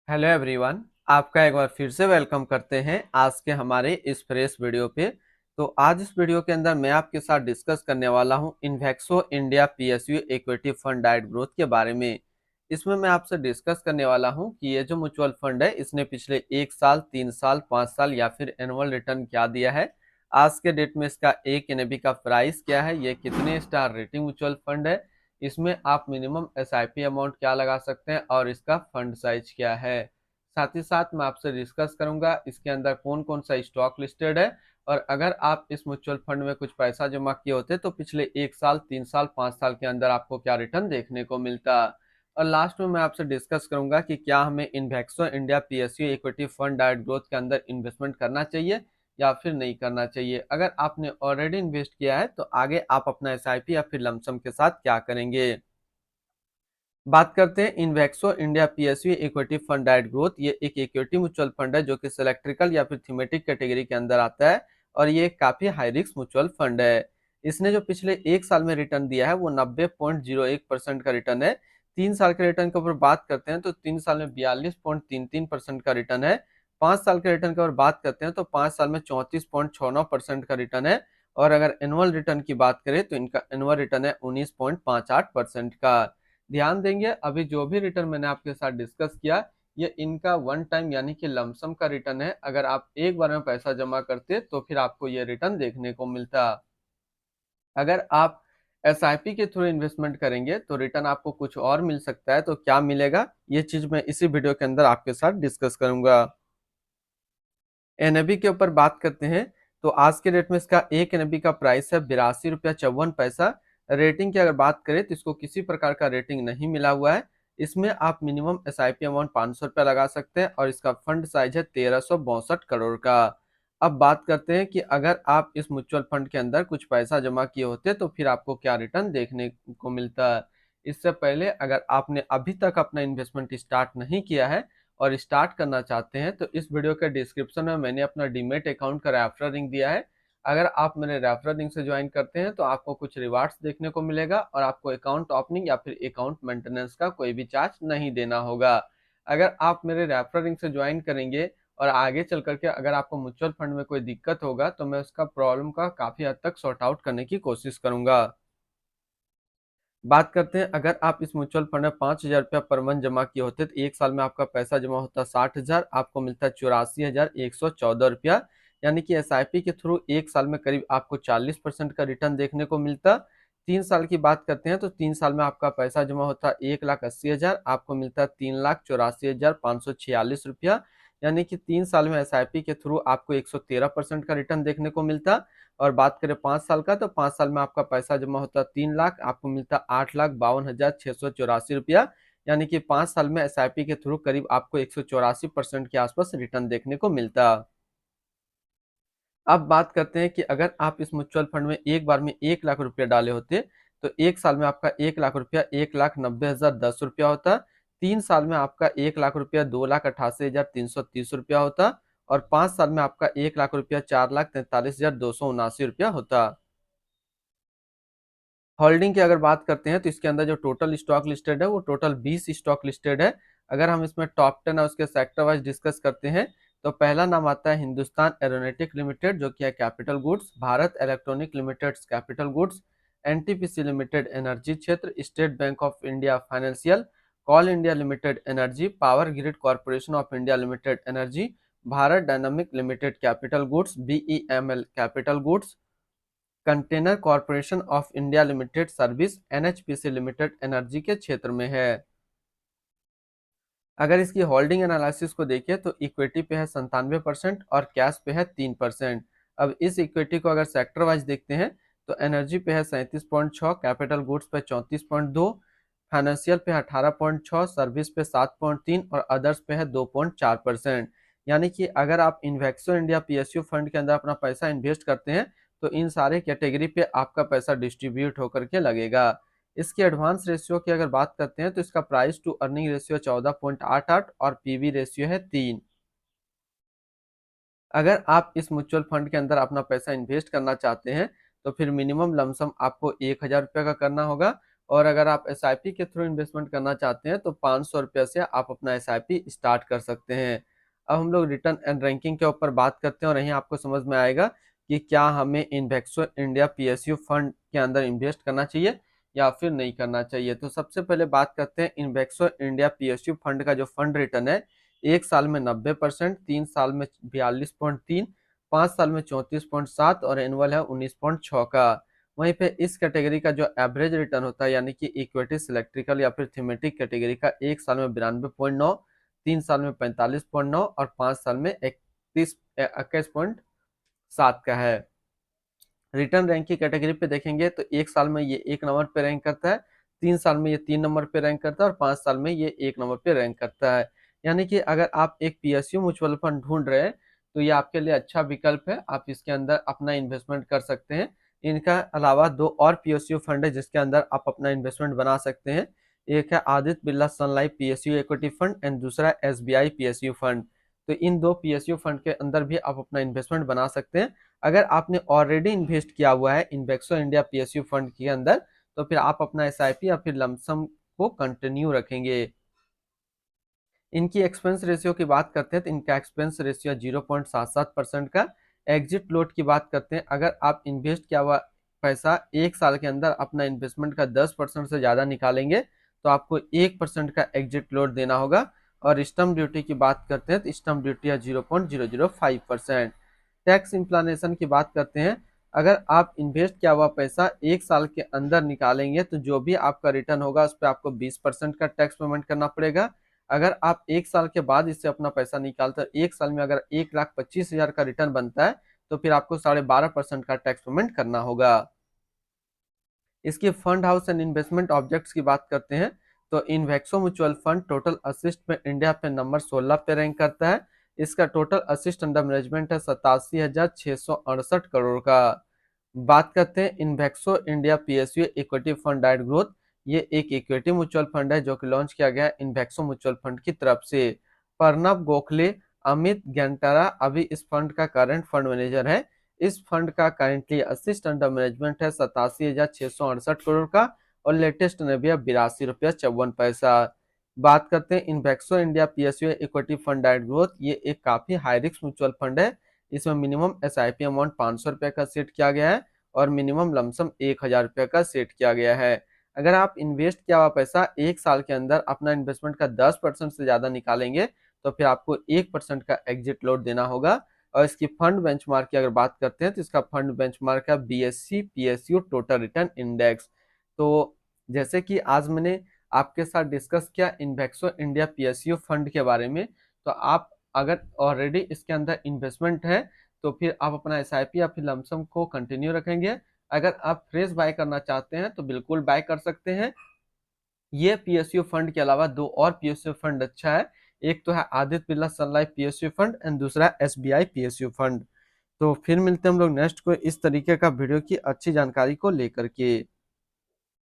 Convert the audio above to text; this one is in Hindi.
Hello everyone. आपका एक बार फिर से वेलकम करते हैं आज के हमारे इस फ्रेश वीडियो पे। तो आज इस वीडियो के अंदर मैं आपके साथ डिस्कस करने वाला हूं इन्वेक्सो India PSU equity fund diet growth के बारे में। इसमें मैं आपसे डिस्कस करने वाला हूं कि ये जो म्यूचुअल फंड है इसने पिछले 1 साल, 3 साल, 5 साल या फिर एनुअल रिटर्न क्या दिया है, आज के डेट में इसका एक एनएबी का प्राइस क्या है, ये कितने स्टार रेटिंग म्यूचुअल फंड है, इसमें आप मिनिमम एसआईपी अमाउंट क्या लगा सकते हैं और इसका फंड साइज क्या है। साथ ही साथ मैं आपसे डिस्कस करूंगा इसके अंदर कौन कौन सा स्टॉक लिस्टेड है, और अगर आप इस म्यूचुअल फंड में कुछ पैसा जमा किए होते तो पिछले 1 साल, 3 साल, 5 साल के अंदर आपको क्या रिटर्न देखने को मिलता। और लास्ट में मैं आपसे डिस्कस करूंगा कि क्या हमें इन्वेक्सो India PSU equity fund diet growth के अंदर इन्वेस्टमेंट करना चाहिए या फिर नहीं करना चाहिए। अगर आपने ऑलरेडी इन्वेस्ट किया है तो आगे आप अपना एसआईपी या फिर लमसम के साथ क्या करेंगे। बात करते हैं इन्वेक्सो India PSU equity fund diet growth. ये एक इक्विटी म्यूचुअल फंड है जो कि सिलेक्ट्रिकल या फिर थीमेटिक कैटेगरी के अंदर आता है, और ये काफी हाई रिस्क म्यूचुअल फंड है। इसने जो पिछले 1 साल में रिटर्न दिया है वो 90.01% का रिटर्न है। 3 साल के रिटर्न के ऊपर बात करते हैं तो 3 साल में 42.33% का रिटर्न है। 5 साल के रिटर्न के ऊपर बात करते हैं तो 5 साल में 34.69% का रिटर्न है। और अगर एनुअल रिटर्न की बात करें तो इनका एनुअल रिटर्न है 19.58% का। ध्यान देंगे अभी जो भी रिटर्न मैंने आपके साथ डिस्कस किया ये इनका वन टाइम यानी कि लमसम का रिटर्न है। अगर आप एक बार में पैसा जमा करते तो फिर आपको ये रिटर्न देखने को मिलता। अगर आप एसआईपी के थ्रू इन्वेस्टमेंट करेंगे तो रिटर्न आपको कुछ और मिल सकता है। तो क्या मिलेगा ये चीज मैं इसी वीडियो के अंदर आपके साथ डिस्कस करूंगा। एनएबी के ऊपर बात करते हैं तो आज के डेट में इसका एक एनएबी का प्राइस है 82 रुपया 54 पैसा। रेटिंग की अगर बात करें तो इसको किसी प्रकार का रेटिंग नहीं मिला हुआ है। इसमें आप मिनिमम एसआईपी अमाउंट 500 रुपया लगा सकते हैं और इसका फंड साइज है 1362 करोड़ का। अब बात करते हैं कि अगर आप इस म्यूचुअल फंड के अंदर कुछ पैसा जमा किए होते तो फिर आपको क्या रिटर्न देखने को मिलता है। इससे पहले अगर आपने अभी तक अपना इन्वेस्टमेंट स्टार्ट नहीं किया है और स्टार्ट करना चाहते हैं तो इस वीडियो के डिस्क्रिप्शन में मैंने अपना डीमेट अकाउंट का रेफरल लिंक दिया है। अगर आप मेरे रेफरल लिंक से ज्वाइन करते हैं तो आपको कुछ रिवार्ड्स देखने को मिलेगा और आपको अकाउंट ओपनिंग या फिर अकाउंट मेंटेनेंस का कोई भी चार्ज नहीं देना होगा। अगर आप मेरे रेफरल लिंक से ज्वाइन करेंगे और आगे चल करके अगर आपको म्यूचुअल फंड में कोई दिक्कत होगा तो मैं उसका प्रॉब्लम का काफी हद तक सॉर्ट आउट करने की कोशिश करूंगा। बात करते हैं अगर आप इस म्यूचुअल फंड में 5,000 रुपया पर मंथ जमा किए होते तो 1 साल में आपका पैसा जमा होता 60,000, आपको मिलता 84,114 रुपया। यानी कि एसआईपी के थ्रू 1 साल में करीब आपको 40% का रिटर्न देखने को मिलता। 3 साल की बात करते हैं तो 3 साल में आपका पैसा जमा होता 1,80,000, आपको मिलता 3,84,546 रुपया। यानी कि 3 साल में एसआईपी के थ्रू आपको 113% का रिटर्न देखने को मिलता। और बात करें 5 साल का तो 5 साल में आपका पैसा जमा होता 3 लाख, आपको मिलता 8,52,684 रुपया। यानी कि 5 साल में एसआईपी के थ्रू करीब आपको 184% के आसपास रिटर्न देखने को मिलता। अब बात करते हैं कि अगर आप इस म्यूचुअल फंड में एक बार में 1 लाख रुपया डाले होते तो 1 साल में आपका 1 लाख रुपया 1,90,010 रुपया होता। 3 साल में आपका 1 लाख रुपया 2,88,330 रुपया होता। और 5 साल में आपका 1 लाख रुपया 4,43,279 रुपया होता। होल्डिंग की अगर बात करते हैं तो इसके अंदर जो टोटल स्टॉक लिस्टेड है वो टोटल 20 स्टॉक लिस्टेड है। अगर हम इसमें टॉप 10 है उसके सेक्टर वाइज डिस्कस करते हैं तो पहला नाम आता है हिंदुस्तान एरोनॉटिक लिमिटेड जो कि है capital goods, Bharat electronic limited capital goods, NTPC limited energy क्षेत्र, state bank of India financial, coal India limited energy, power grid corporation of India limited energy, Bharat dynamic limited capital goods, BEML capital goods, container corporation of India limited service, NHPC limited energy के क्षेत्र में है। अगर इसकी होल्डिंग एनालिसिस को देखें तो इक्विटी पे है 97% और कैश पे है 3%। अब इस इक्विटी को अगर सेक्टर वाइज देखते हैं तो एनर्जी पे है 37.6, कैपिटल गुड्स पे 34.2, फाइनेंशियल पे 18.6, सर्विस पे 7.3 और अदर्स पे है 2.4%। यानी कि अगर आप इन्वेक्सो इंडिया पीएसयू फंड के अंदर अपना पैसा इन्वेस्ट करते हैं तो इन सारे कैटेगरी पे आपका पैसा डिस्ट्रीब्यूट होकर के लगेगा। इसके एडवांस रेशियो की अगर बात करते हैं तो इसका प्राइस टू अर्निंग रेशियो 14.88 और पीवी रेशियो है 3। अगर आप इस म्यूचुअल फंड के अंदर अपना पैसा इन्वेस्ट करना चाहते हैं तो फिर मिनिमम लमसम आपको 1,000 रुपया का करना होगा और अगर आप एसआईपी के थ्रू इन्वेस्टमेंट करना चाहते हैं तो 500 रुपये से आप अपना एसआईपी स्टार्ट कर सकते हैं। अब हम लोग रिटर्न एंड रैंकिंग के ऊपर बात करते हैं और यहीं आपको समझ में आएगा कि क्या हमें इन्वेक्सो इंडिया पीएसयू फंड के अंदर इन्वेस्ट करना चाहिए या फिर नहीं करना चाहिए। तो सबसे पहले बात करते हैं इन्वेक्सो इंडिया पीएसयू फंड का जो फंड रिटर्न है, 1 साल में 90%, 3 साल में 42.3, 5 साल में 34.7 और एनुअल है 19.6 का। वहीं पे इस कैटेगरी का जो एवरेज रिटर्न होता है यानी कि इक्विटी सिलेक्ट्रिकल या फिर थीमेटिक कैटेगरी का 1 साल में 92.9, 3 साल में 45.9 और 5 साल में 21.7 का है। रिटर्न रैंक की कैटेगरी पे देखेंगे तो 1 साल में ये 1 नंबर पे रैंक करता है, 3 साल में ये 3 नंबर पे रैंक करता है और 5 साल में ये 1 नंबर पे रैंक करता है। यानी कि अगर आप एक पीएसयू म्यूचुअल फंड ढूंढ रहे हैं तो ये आपके लिए अच्छा विकल्प है, आप इसके अंदर अपना इन्वेस्टमेंट कर सकते हैं। इनका अलावा 2 और पीएसयू फंड है जिसके अंदर आप अपना इन्वेस्टमेंट बना सकते हैं। एक है Aditya Birla Sun Life PSU equity fund and दूसरा एसबीआई पीएसयू फंड। तो इन 2 पीएसयू फंड के अंदर भी आप अपना इन्वेस्टमेंट बना सकते हैं। अगर आपने ऑलरेडी इन्वेस्ट किया हुआ है इन्वेक्सो इंडिया पीएसयू फंड के अंदर तो फिर आप अपना एसआईपी या फिर लमसम को कंटिन्यू रखेंगे। इनकी एक्सपेंस रेशियो की बात करते हैं तो इनका एक्सपेंस रेशियो 0.77% का। एग्जिट लोड की बात करते हैं, अगर आप इन्वेस्ट किया हुआ पैसा 1 साल के अंदर अपना इन्वेस्टमेंट का 10% से ज़्यादा निकालेंगे तो आपको 1% का एग्जिट लोड देना होगा। और स्टम्प ड्यूटी की बात करते हैं तो स्टम्प ड्यूटी है 0.005%। टैक्स इम्प्लानेशन की बात करते हैं, अगर आप इन्वेस्ट किया हुआ पैसा 1 साल के अंदर निकालेंगे तो जो भी आपका रिटर्न होगा उस पर आपको 20% का टैक्स पेमेंट करना पड़ेगा। अगर आप 1 साल के बाद इससे अपना पैसा निकालते हैं, 1 साल में अगर 1,25,000 का रिटर्न बनता है तो फिर आपको 12.5% का टैक्स पेमेंट करना होगा। इसकी fund house and investment objects की बात करते हैं तो इन्वेक्सो म्यूचुअल फंड टोटल असिस्ट में इंडिया पे नंबर 16 पे रैंक करता है। इसका टोटल असिस्ट अंडर मैनेजमेंट है 87,668 करोड़ का। बात करते हैं इन्वेक्सो India PSU equity fund direct growth. ये एक इक्विटी म्यूचुअल फंड है जो कि लॉन्च किया गया है इन्वेक्सो म्यूचुअल फंड की तरफ से। प्रणब गोखले, अमित गंटारा अभी इस फंड का करंट फंड मैनेजर है। इस फंड का करेंटली असिस्ट अंडर मैनेजमेंट है 87,668 करोड़ का और लेटेस्ट ने भी 82 रुपया 54 पैसा। बात करते हैं इन्वेक्सो India PSU equity fund direct growth. ये एक काफी हाई रिस्क म्यूचुअल फंड है। इसमें मिनिमम एसआईपी अमाउंट 500 रुपये का सेट किया गया है और मिनिमम लमसम 1,000 रुपये का सेट किया गया है। अगर आप इन्वेस्ट किया हुआ पैसा 1 साल के अंदर अपना इन्वेस्टमेंट का 10% से ज्यादा निकालेंगे तो फिर आपको 1% का एग्जिट लोड देना होगा। और इसकी फंड बेंचमार्क की अगर बात करते हैं तो इसका फंड बेंचमार्क है BSc PSU total return index. तो जैसे कि आज मैंने आपके साथ डिस्कस किया इन्वेक्सो इंडिया पीएसयू फंड के बारे में, तो आप अगर ऑलरेडी इसके अंदर इन्वेस्टमेंट है तो फिर आप अपना एसआईपी या फिर लमसम को कंटिन्यू रखेंगे। अगर आप फ्रेश बाय करना चाहते हैं तो बिल्कुल बाय कर सकते हैं। ये पीएसयू फंड के अलावा 2 और पीएसयू फंड अच्छा है। एक तो है Aditya Birla Sun Life PSU fund and दूसरा एसबीआई पीएसयू फंड। तो फिर मिलते हैं हम लोग नेक्स्ट को इस तरीके का वीडियो की अच्छी जानकारी को लेकर के।